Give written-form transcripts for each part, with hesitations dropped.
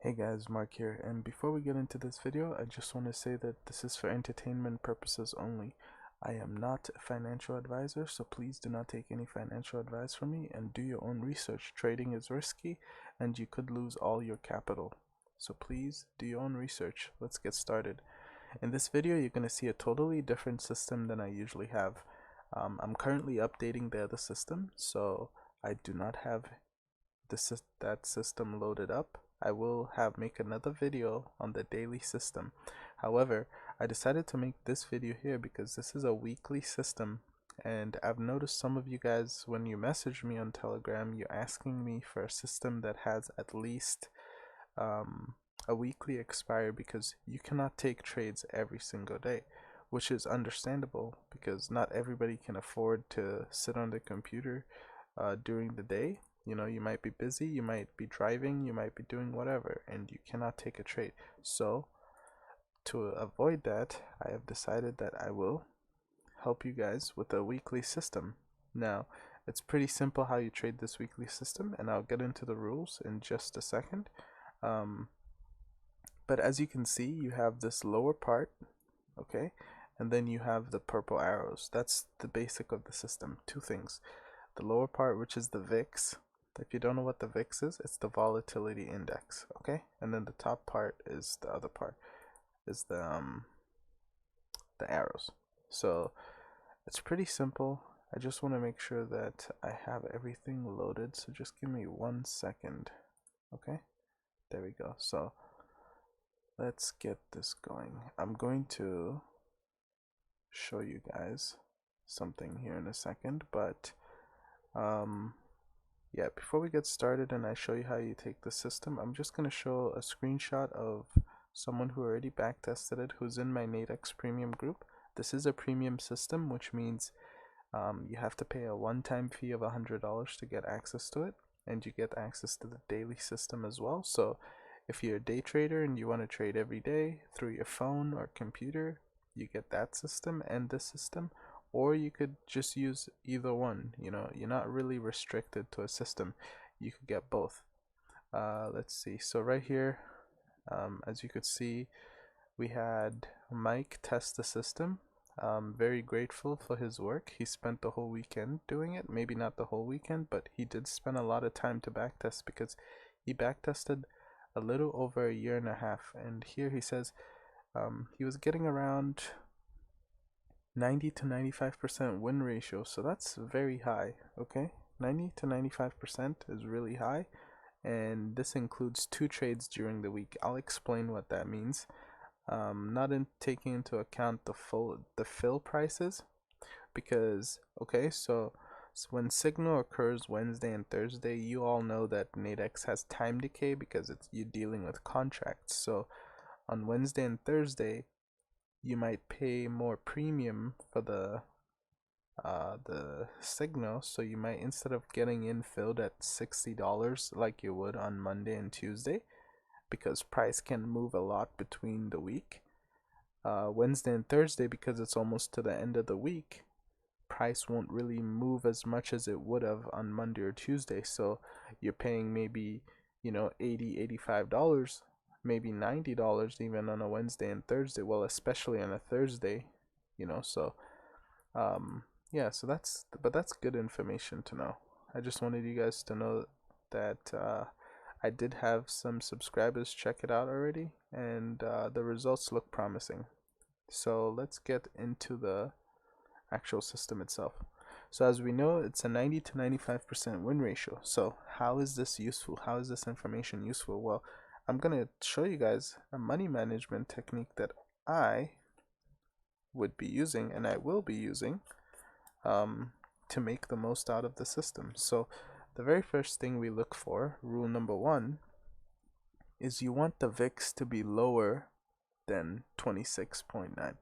Hey guys, Mark here, and before we get into this video, I just want to say that this is for entertainment purposes only. I am not a financial advisor, so please do not take any financial advice from me and do your own research. Trading is risky and you could lose all your capital. So please do your own research. Let's get started. In this video, you're going to see a totally different system than I usually have. I'm currently updating the other system, so I do not have that system loaded up. I will make another video on the daily system. However, I decided to make this video here because this is a weekly system, and I've noticed some of you guys, when you message me on Telegram, you're asking me for a system that has at least a weekly expiry because you cannot take trades every single day, which is understandable because not everybody can afford to sit on the computer during the day. You know, you might be busy, you might be driving, you might be doing whatever, and you cannot take a trade. So, to avoid that, I have decided that I will help you guys with a weekly system. Now, it's pretty simple how you trade this weekly system, and I'll get into the rules in just a second. But as you can see, you have this lower part, okay, and then you have the purple arrows. That's the basic of the system. Two things: the lower part, which is the VIX. If you don't know what the VIX is, it's the volatility index, okay? And then the top part is the other part, is the arrows. So it's pretty simple. I just want to make sure that I have everything loaded, so just give me 1 second. Okay, there we go. So let's get this going. I'm going to show you guys something here in a second, but yeah, before we get started and I show you how you take the system, I'm just going to show a screenshot of someone who already backtested it, who's in my Nadex premium group. This is a premium system, which means you have to pay a one-time fee of $100 to get access to it, and you get access to the daily system as well. So if you're a day trader and you want to trade every day through your phone or computer, you get that system and this system, or you could just use either one. You know, you're not really restricted to a system. You could get both. Let's see. So right here, as you could see, we had Mike test the system. Very grateful for his work. He spent the whole weekend doing it. Maybe not the whole weekend, but he did spend a lot of time to backtest because he backtested a little over a year and a half. And here he says he was getting around 90 to 95% win ratio, so that's very high. Okay, 90 to 95% is really high, and this includes 2 trades during the week. I'll explain what that means. Not in taking into account the fill prices, because okay, so when signal occurs Wednesday and Thursday, you all know that Nadex has time decay because you're dealing with contracts. So on Wednesday and Thursday, you might pay more premium for the signal, so you might, instead of getting in filled at $60 like you would on Monday and Tuesday, because price can move a lot between the week, Wednesday and Thursday, because it's almost to the end of the week, price won't really move as much as it would have on Monday or Tuesday. So you're paying maybe, you know, $85, maybe $90 even on a Wednesday and Thursday. Well, especially on a Thursday, you know. So yeah, so that's good information to know. I just wanted you guys to know that I did have some subscribers check it out already, and the results look promising. So let's get into the actual system itself. So as we know, it's a 90 to 95% win ratio. So how is this useful? How is this information useful? Well, I'm going to show you guys a money management technique that I would be using and I will be using to make the most out of the system. So the very first thing we look for, rule number 1, is you want the VIX to be lower than 26.9.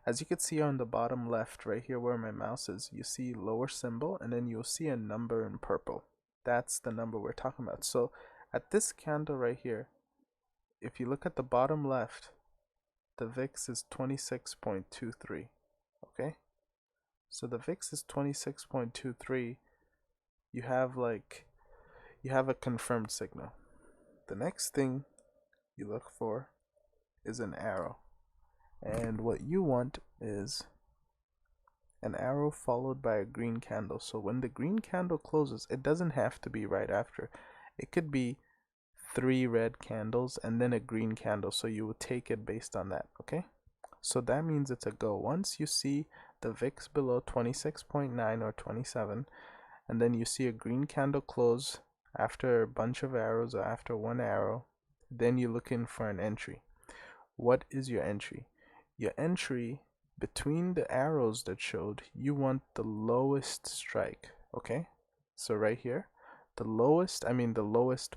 As you can see on the bottom left, right here where my mouse is, you see lower symbol, and then you'll see a number in purple. That's the number we're talking about. So at this candle right here, if you look at the bottom left, the VIX is 26.23. Okay? So the VIX is 26.23. You have a confirmed signal. The next thing you look for is an arrow. And what you want is an arrow followed by a green candle. So when the green candle closes, it doesn't have to be right after. It could be 3 red candles and then a green candle. So you would take it based on that, okay? So that means it's a go. Once you see the VIX below 26.9 or 27, and then you see a green candle close after a bunch of arrows or after one arrow, then you're looking for an entry. What is your entry? Your entry between the arrows that showed, you want the lowest strike, okay? So right here, the lowest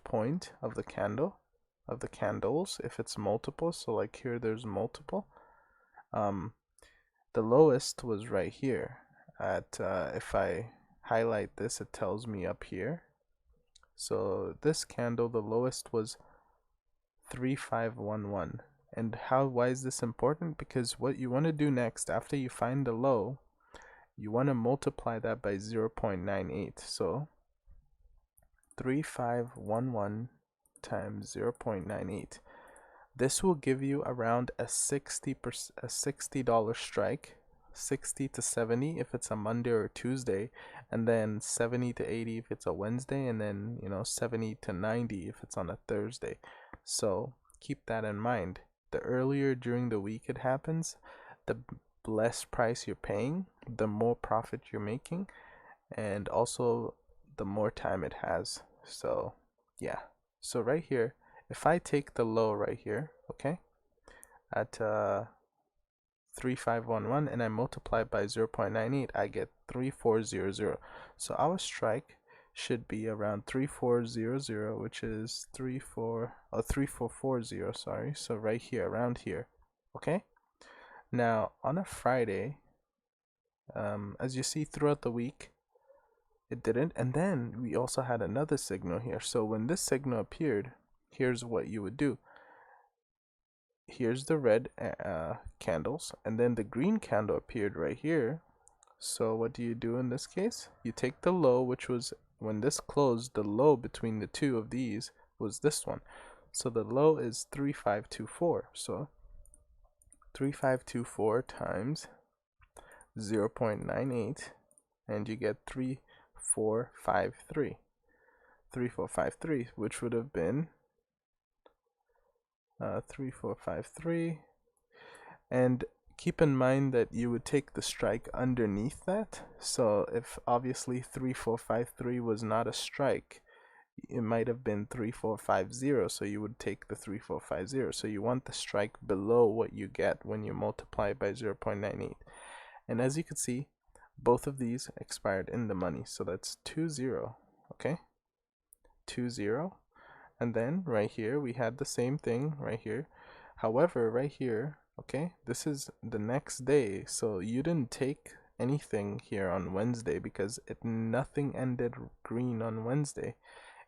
point of the candle, of the candles, if it's multiple, so like here there's multiple, the lowest was right here at, if I highlight this, it tells me up here. So this candle, the lowest was 3511. And why is this important? Because what you want to do next, after you find the low, you want to multiply that by 0.98. So 3511 times 0.98. This will give you around a $60 strike, 60 to 70 if it's a Monday or a Tuesday, and then 70 to 80 if it's a Wednesday, and then 70 to 90 if it's on a Thursday. So keep that in mind. The earlier during the week it happens, the less price you're paying, the more profit you're making, and also the more time it has. So yeah, so right here, if I take the low right here, okay, at 3511 and I multiply by 0.98, I get 3400. So our strike should be around 3400, which is 3440, sorry. So right here, around here, okay? Now on a Friday, as you see throughout the week, it didn't, and then we also had another signal here. So when this signal appeared, here's what you would do. Here's the red candles, and then the green candle appeared right here. So what do you do in this case? You take the low, which was when this closed, the low between the two of these was this one. So the low is 3524. So 3524 times 0.98, and you get 3453. 3453, which would have been 3453. And keep in mind that you would take the strike underneath that. So if obviously 3453 was not a strike, it might have been 3450, so you would take the 3450. So you want the strike below what you get when you multiply by 0.98. And as you can see, both of these expired in the money. So that's 20, okay? 20. And then right here we had the same thing right here. However, right here, okay, this is the next day, so you didn't take anything here on Wednesday because nothing ended green on Wednesday.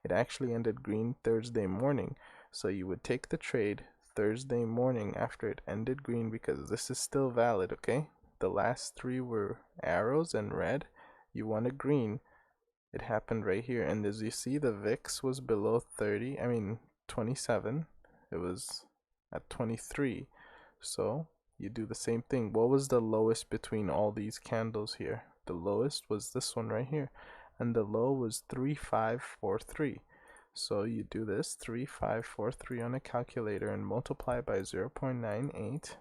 It actually ended green Thursday morning. So you would take the trade Thursday morning after it ended green, because this is still valid, okay? The last 3 were arrows and red. You wanted green. It happened right here, and as you see, the VIX was below 27. It was at 23. So you do the same thing. What was the lowest between all these candles here? The lowest was this one right here, and the low was 3543. So you do this 3543 on a calculator and multiply by 0.98,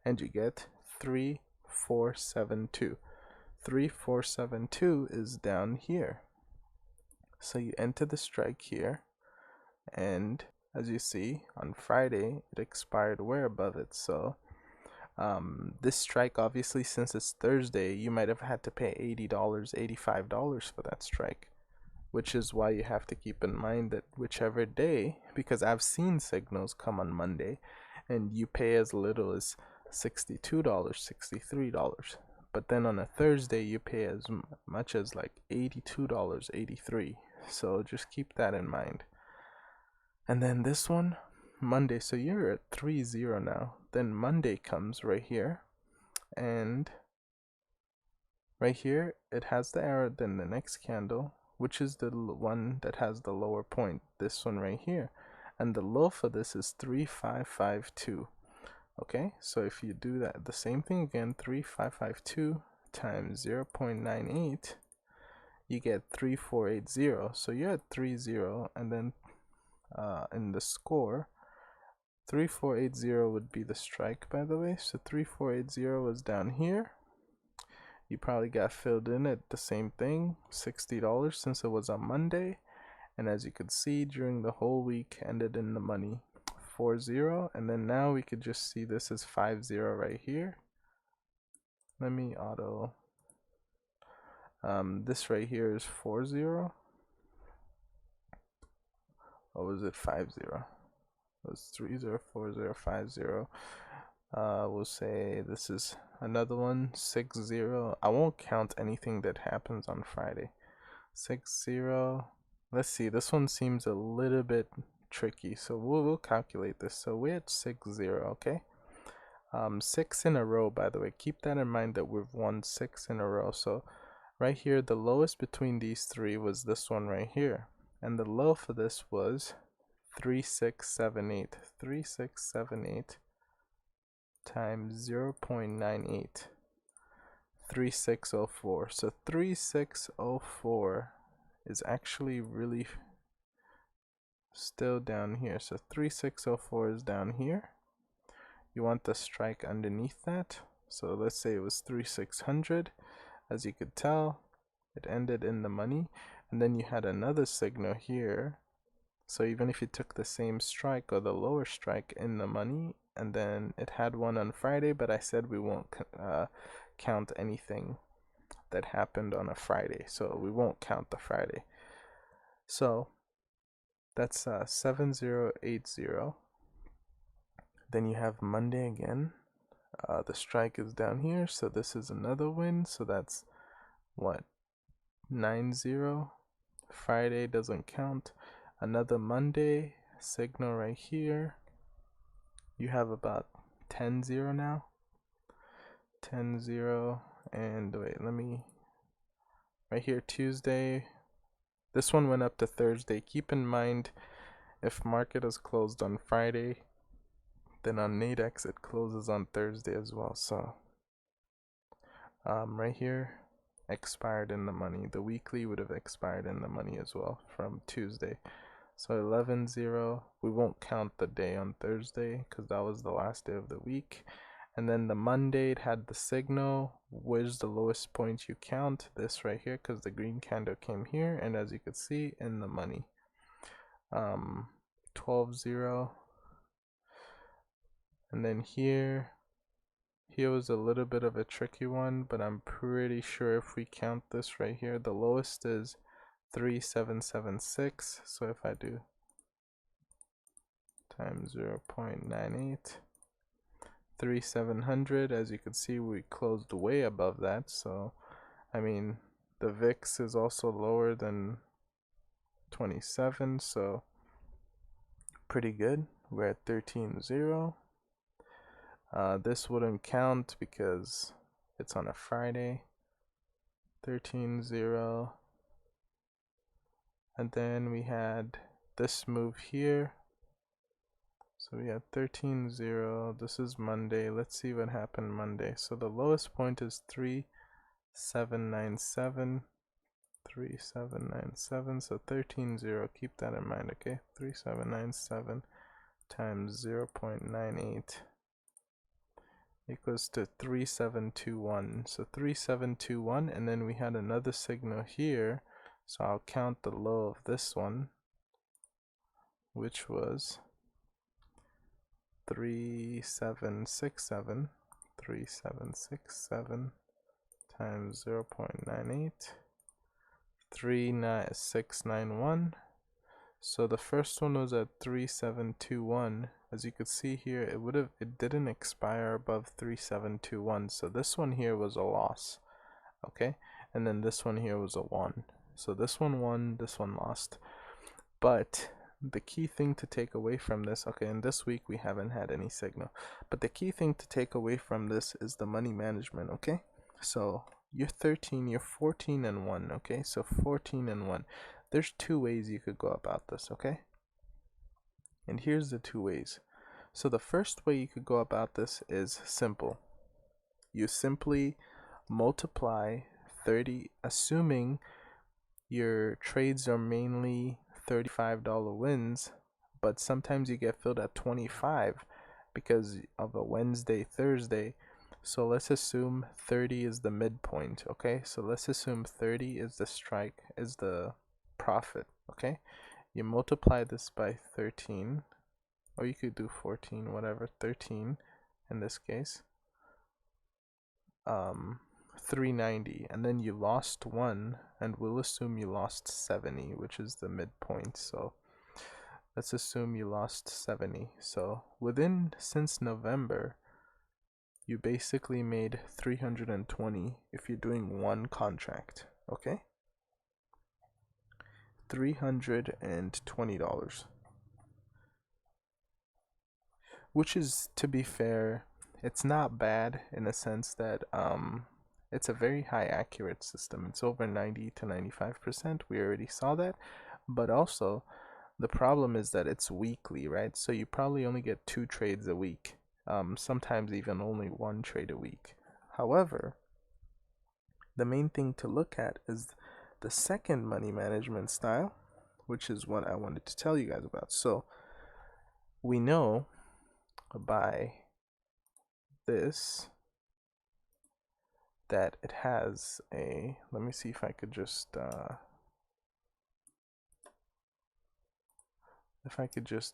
and you get 3472. 3472 is down here. So you enter the strike here, and as you see, on Friday it expired way above it. So this strike, obviously, since it's Thursday, you might have had to pay $80, $85 for that strike, which is why you have to keep in mind that whichever day, because I've seen signals come on Monday and you pay as little as $62, $63. But then on a Thursday, you pay as much as like $82, $83. So just keep that in mind. And then this one, Monday, so you're at 3-0 now. Then Monday comes right here, and right here, it has the arrow, then the next candle, which is the one that has the lower point, this one right here. and the low for this is 3552. Okay, so if you do that, the same thing again, 3552 times 0.98, you get 3480. So you're at 30, and then in the score, 3480 would be the strike, by the way. So 3480 was down here. You probably got filled in at the same thing, $60 since it was on Monday. And as you could see, during the whole week, ended in the money, 40. And then now we could just see this is 50 right here. Let me auto. This right here is 40. Or was it 50? It was 304050. We'll say this is another one, 60. I won't count anything that happens on Friday. 60. Let's see, this one seems a little bit tricky, so we'll calculate this. So we're at 60, okay? 6 in a row, by the way. Keep that in mind that we've won 6 in a row. So right here, the lowest between these three was this one right here. And the low for this was 3678. 3678 times 0.98. 3604. So 3604 is actually really still down here. So 3604 is down here. You want the strike underneath that. So let's say it was 3600. As you could tell, it ended in the money. And then you had another signal here. So even if you took the same strike or the lower strike in the money, and then it had one on Friday, but I said we won't count anything that happened on a Friday, so we won't count the Friday. So that's 7080. Then you have Monday again. The strike is down here, so this is another win. So that's what, 90. Friday doesn't count. Another Monday signal right here. You have about 10-0 now. 10-0, and wait, let me, right here, Tuesday. This one went up to Thursday. Keep in mind, if market is closed on Friday, then on Nadex it closes on Thursday as well. So right here, expired in the money. The weekly would have expired in the money as well from Tuesday. So 11-0, we won't count the day on Thursday because that was the last day of the week. And then the Monday, it had the signal. Where's the lowest point you count? This right here, because the green candle came here. And as you can see, in the money. 12-0. And then here was a little bit of a tricky one, but I'm pretty sure if we count this right here, the lowest is 3776. So if I do times 0.98, 3700, as you can see, we closed way above that. So I mean, the VIX is also lower than 27, so pretty good. We're at 13-0. This wouldn't count because it's on a Friday. 13-0. And then we had this move here. So we had 13-0. This is Monday. Let's see what happened Monday. So the lowest point is 3797. 3797. So 13-0. Keep that in mind, okay? 3797 times 0.98 equals to 3721. So 3721, and then we had another signal here. So I'll count the low of this one, which was 3767. 3767 times 0.98, 39691. So the first one was at 3721. As you could see here, it didn't expire above 3721. So this one here was a loss. Okay? And then this one here was a 1. So this one won, this one lost. But the key thing to take away from this, okay, and this week we haven't had any signal, but the key thing to take away from this is the money management, okay? So you're 13, you're 14-1, okay? So 14-1. There's two ways you could go about this, okay? And here's the two ways. So the first way you could go about this is simple. You simply multiply 30, assuming your trades are mainly $35 wins, but sometimes you get filled at 25 because of a Wednesday, Thursday. So let's assume 30 is the midpoint, okay? So let's assume 30 is the strike, is the profit, okay? You multiply this by 13, or you could do 14, whatever, 13 in this case. 390, and then you lost one, and we'll assume you lost 70, which is the midpoint. So let's assume you lost 70. So since November, you basically made 320 if you're doing one contract, okay? $320, which is, to be fair, it's not bad in a sense that it's a very high accurate system. It's over 90 to 95%. We already saw that. But also, the problem is that it's weekly, right? So you probably only get 2 trades a week. Sometimes even only 1 trade a week. However, the main thing to look at is the second money management style, which is what I wanted to tell you guys about. So we know by this that it has a, let me see if I could just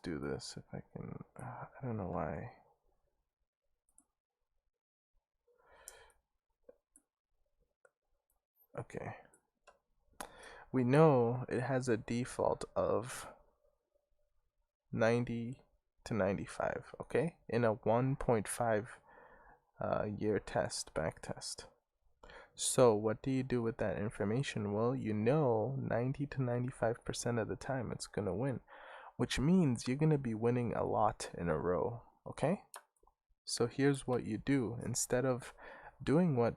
do this, if I can, I don't know why. Okay. We know it has a default of 90 to 95, okay? In a 1.5 year test, back test. So what do you do with that information? Well, you know 90 to 95% of the time it's going to win, which means you're going to be winning a lot in a row, okay? So here's what you do. Instead of doing what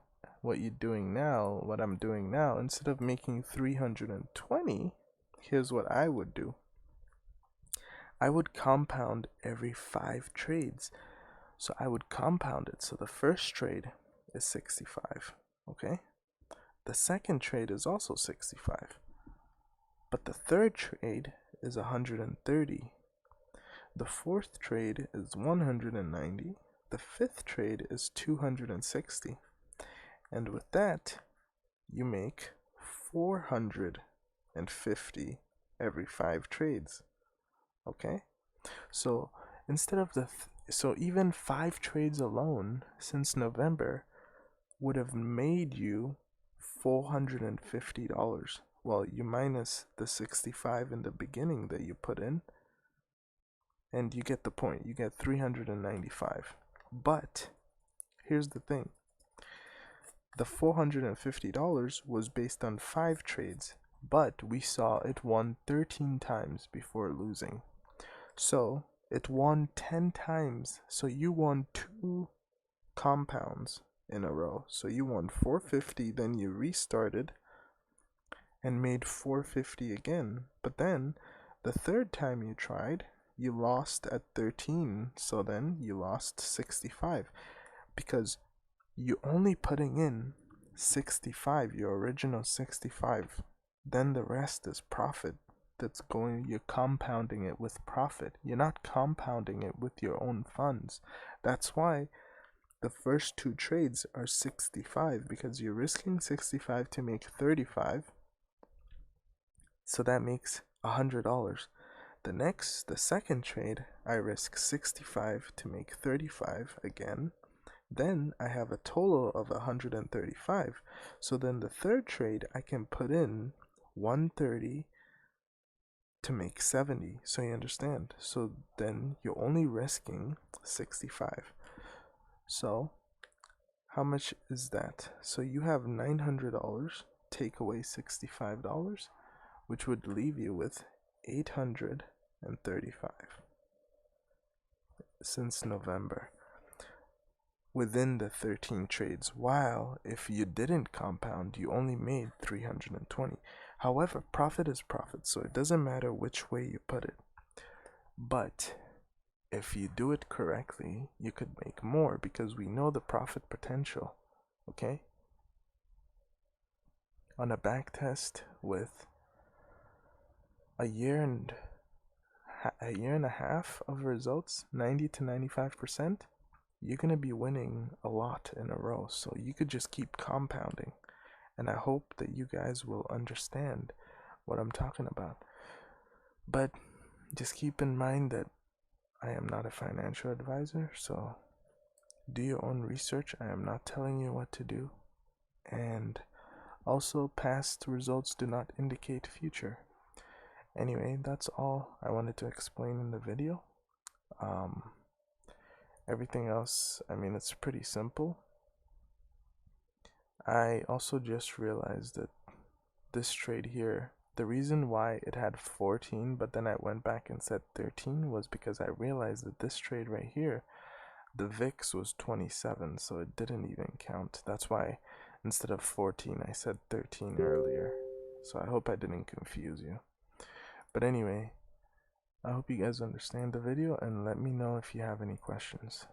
you're doing now, what I'm doing now, instead of making 320, here's what I would do. I would compound every 5 trades. So I would compound it. So the first trade is 65, okay? The second trade is also 65. But the third trade is 130. The fourth trade is 190. The fifth trade is 260. And with that, you make 450 every 5 trades. Okay? So instead of so even 5 trades alone since November would have made you $450. Well, you minus the 65 in the beginning that you put in, and you get the point. You get 395. But here's the thing. The $450 was based on 5 trades, but we saw it won 13 times before losing. So it won 10 times. So you won 2 compounds in a row. So you won 450, then you restarted and made 450 again. But then the third time you tried, you lost at 13. So then you lost 65 because you only putting in 65, your original 65. Then the rest is profit. You're compounding it with profit. You're not compounding it with your own funds. That's why the first 2 trades are 65, because you're risking 65 to make 35. So that makes $100. The second trade, I risk 65 to make 35 again. Then I have a total of 135. So then the third trade, I can put in 130 to make 70. So you understand? So then you're only risking 65. So how much is that? So you have $900, take away $65, which would leave you with $835 since November, within the 13 trades, while if you didn't compound, you only made 320. However, profit is profit, so it doesn't matter which way you put it. But if you do it correctly, you could make more because we know the profit potential. Okay? On a back test with a year and a half of results, 90 to 95%, you're going to be winning a lot in a row. So you could just keep compounding. And I hope that you guys will understand what I'm talking about. But just keep in mind that I am not a financial advisor, so do your own research. I am not telling you what to do. And also, past results do not indicate future. Anyway, that's all I wanted to explain in the video. Everything else, I mean, it's pretty simple. I also just realized that this trade here, the reason why it had 14 but then I went back and said 13 was because I realized that this trade right here, the VIX was 27, so it didn't even count. That's why instead of 14 I said 13 earlier. So I hope I didn't confuse you. But anyway, I hope you guys understand the video and let me know if you have any questions.